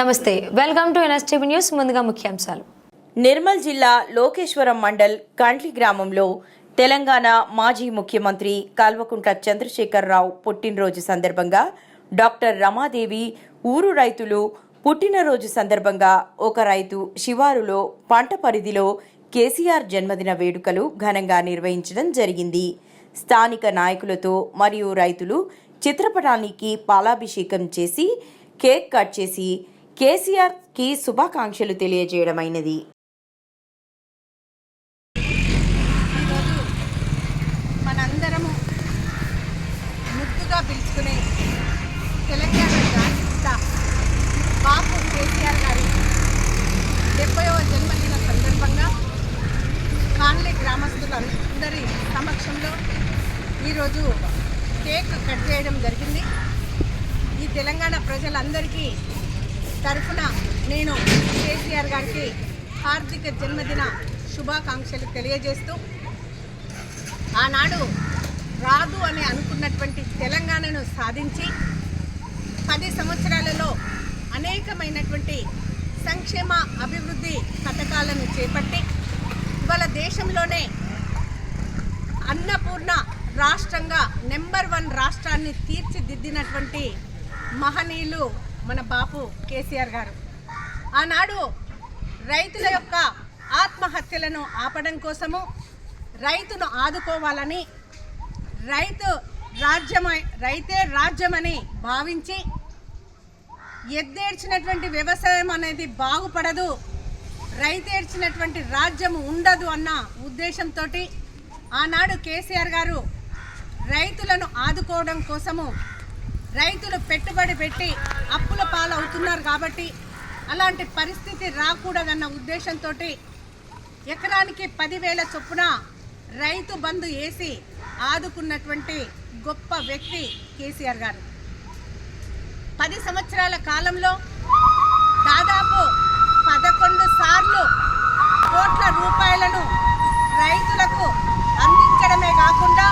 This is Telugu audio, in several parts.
నమస్తే, వెల్కమ్ టు ఎన్ఎస్టీవీ న్యూస్. ముందుగా ముఖ్యాంశాలు. నిర్మల్ జిల్లా లోకేశ్వరం మండల్ కండ్లి గ్రామంలో తెలంగాణ మాజీ ముఖ్యమంత్రి కల్వకుంట్ల చంద్రశేఖరరావు పుట్టినరోజు సందర్భంగా డాక్టర్ రమాదేవి ఊరు రైతులు పుట్టినరోజు సందర్భంగా ఒక రైతు శివారులో పంట పరిధిలో కేసీఆర్ జన్మదిన వేడుకలు ఘనంగా నిర్వహించడం జరిగింది. స్థానిక నాయకులతో మరియు రైతులు చిత్రపటానికి పాలాభిషేకం చేసి కేక్ కట్ చేసి కేసీఆర్ కి శుభాకాంక్షలు తెలియజేయడమైనది. మనందరము ముద్దుగా పిలుచుకునే తెలంగాణ రాష్ట్ర బాపు కేసీఆర్ గారి 70వ జన్మదిన సందర్భంగా కాన్లే గ్రామస్తులందరి సమక్షంలో ఈరోజు కేక్ కట్ చేయడం జరిగింది. ఈ తెలంగాణ ప్రజలందరికీ తరఫున నేను కేసీఆర్ గారికి హార్దిక జన్మదిన శుభాకాంక్షలు తెలియజేస్తూ, ఆనాడు రాదు అని అనుకున్నటువంటి తెలంగాణను సాధించి 10 సంవత్సరాలలో అనేకమైనటువంటి సంక్షేమ అభివృద్ధి పథకాలను చేపట్టి ఇవాళ దేశంలోనే అన్నపూర్ణ రాష్ట్రంగా నెంబర్ 1 రాష్ట్రాన్ని తీర్చిదిద్దినటువంటి మహనీయులు మన బాపు కేసీఆర్ గారు. ఆనాడు రైతుల యొక్క ఆత్మహత్యలను ఆపడం కోసము, రైతును ఆదుకోవాలని, రైతే రాజ్యమని భావించి ఎద్దేర్చినటువంటి వ్యవసాయం అనేది బాగుపడదు, రైతేర్చినటువంటి రాజ్యం ఉండదు అన్న ఉద్దేశంతో ఆనాడు కేసీఆర్ గారు రైతులను ఆదుకోవడం కోసము, రైతులు పెట్టుబడి పెట్టి అప్పుల పాలవుతున్నారు కాబట్టి అలాంటి పరిస్థితి రాకూడదన్న ఉద్దేశంతో ఎకరానికి 10,000 చొప్పున రైతు బంధు వేసి ఆదుకున్నటువంటి గొప్ప వ్యక్తి కేసీఆర్ గారు. 10 సంవత్సరాల కాలంలో దాదాపు 11 సార్లు కోట్ల రూపాయలను రైతులకు అందించడమే కాకుండా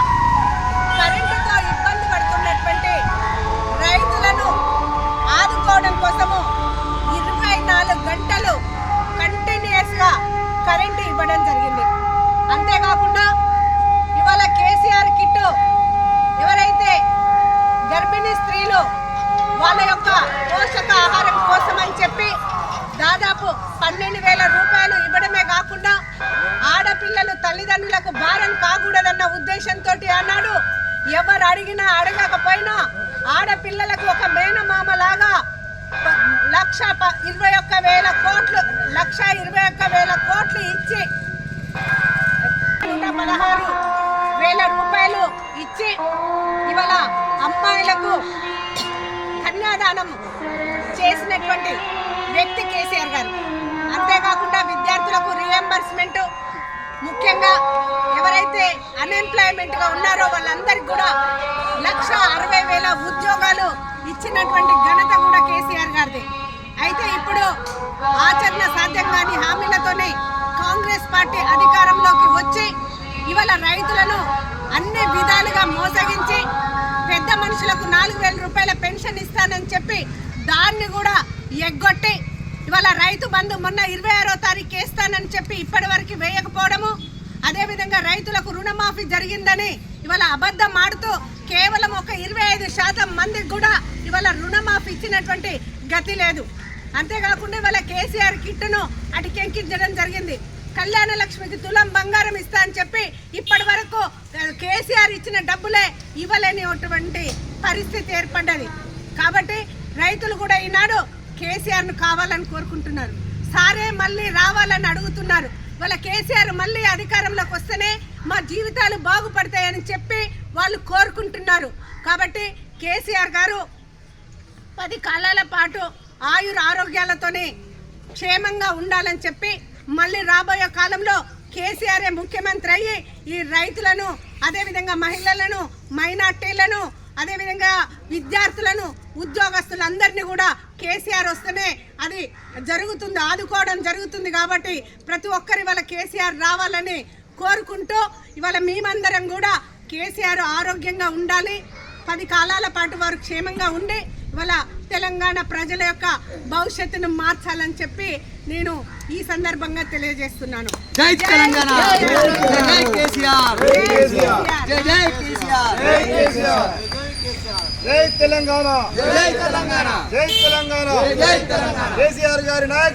కరెంటుతో ఇబ్బంది పడుతున్నటువంటి రైతులను ఆదుకోవడం కోసము 24 గంటలు కంటిన్యూస్గా కరెంటు ఇవ్వడం జరిగింది. అంతేకాకుండా ఇవాళ కేసీఆర్ కిట్ ఎవరైతే గర్భిణీ స్త్రీలు వాళ్ళ యొక్క పోషకాహారం కోసం అని చెప్పి దాదాపు 12,000 రూపాయలు ఇవ్వడమే కాకుండా ఆడపిల్లలు తల్లిదండ్రులకు భారం కాకూడదన్న ఉద్దేశంతో అన్నాడు ఎవరు అడిగినా అడగకపోయినా ఆడపిల్లలకు ఒక మేనమామలాగా 1,21,000 కోట్లు ఇచ్చి 116,000 రూపాయలు ఇచ్చి ఇవాళ అమ్మాయిలకు కన్యాదానం చేసినటువంటి వ్యక్తి కేసీఆర్ గారు. అంతేకాకుండా విద్యార్థులకు రీఎంబర్స్మెంట్, ముఖ్యంగా ఎవరైతే అన్ఎంప్లాయ్మెంట్గా ఉన్నారో వాళ్ళందరికీ కూడా 1,60,000 ఉద్యోగాలు ఇచ్చినటువంటి ఘనత కూడా కేసీఆర్ గారిది. అయితే ఇప్పుడు ఆచరణ సాధ్యం కాని హామీలతోనే కాంగ్రెస్ పార్టీ అధికారంలోకి వచ్చి ఇవాళ రైతులను అన్ని విధాలుగా మోసగించి పెద్ద మనుషులకు 4,000 రూపాయల పెన్షన్ ఇస్తానని చెప్పి దాన్ని కూడా ఎగ్గొట్టి ఇవాళ రైతు బంధు మొన్న 26వ తారీఖు వేస్తానని చెప్పి ఇప్పటి వరకు వేయకపోవడము, అదేవిధంగా రైతులకు రుణమాఫీ జరిగిందని ఇవాళ అబద్ధం ఆడుతూ కేవలం ఒక 25% మందికి కూడా ఇవాళ రుణమాఫీ ఇచ్చినటువంటి గతి లేదు. అంతేకాకుండా ఇవాళ కేసీఆర్ కిట్ను అటుకెంకించడం జరిగింది. కళ్యాణ లక్ష్మికి తులం బంగారం ఇస్తా అని చెప్పి ఇప్పటి వరకు కేసీఆర్ ఇచ్చిన డబ్బులే ఇవ్వలేనిటువంటి పరిస్థితి ఏర్పడ్డది. కాబట్టి రైతులు కూడా ఈనాడు కేసీఆర్ను కావాలని కోరుకుంటున్నారు. సారే మళ్ళీ రావాలని అడుగుతున్నారు. వాళ్ళ కేసీఆర్ మళ్ళీ అధికారంలోకి వస్తేనే మా జీవితాలు బాగుపడతాయని చెప్పి వాళ్ళు కోరుకుంటున్నారు. కాబట్టి కేసీఆర్ గారు 10 కాలాల పాటు ఆరోగ్యాలతోనే క్షేమంగా ఉండాలని చెప్పి మళ్ళీ రాబోయే కాలంలో కేసీఆర్ ముఖ్యమంత్రి అయ్యి ఈ రైతులను, అదేవిధంగా మహిళలను, మైనార్టీలను, అదేవిధంగా విద్యార్థులను, ఉద్యోగస్తులందరినీ కూడా కేసీఆర్ వస్తేనే అది జరుగుతుంది, ఆదుకోవడం జరుగుతుంది. కాబట్టి ప్రతి ఒక్కరి వాళ్ళ కేసీఆర్ రావాలని కోరుకుంటూ ఇవాళ మేమందరం కూడా కేసీఆర్ ఆరోగ్యంగా ఉండాలి, 10 కాలాల పాటు వారు క్షేమంగా ఉండి ఇవాళ తెలంగాణ ప్రజల యొక్క భవిష్యత్తును మార్చాలని చెప్పి నేను ఈ సందర్భంగా తెలియజేస్తున్నాను. జై తెలంగాణ, జై కేసీఆర్, జై కేసీఆర్, జై కేసీఆర్, జై కేసీఆర్, జై తెలంగాణ, జై తెలంగాణ, జై తెలంగాణ, జై తెలంగాణ. కేసీఆర్ గారి నాయకత్వం.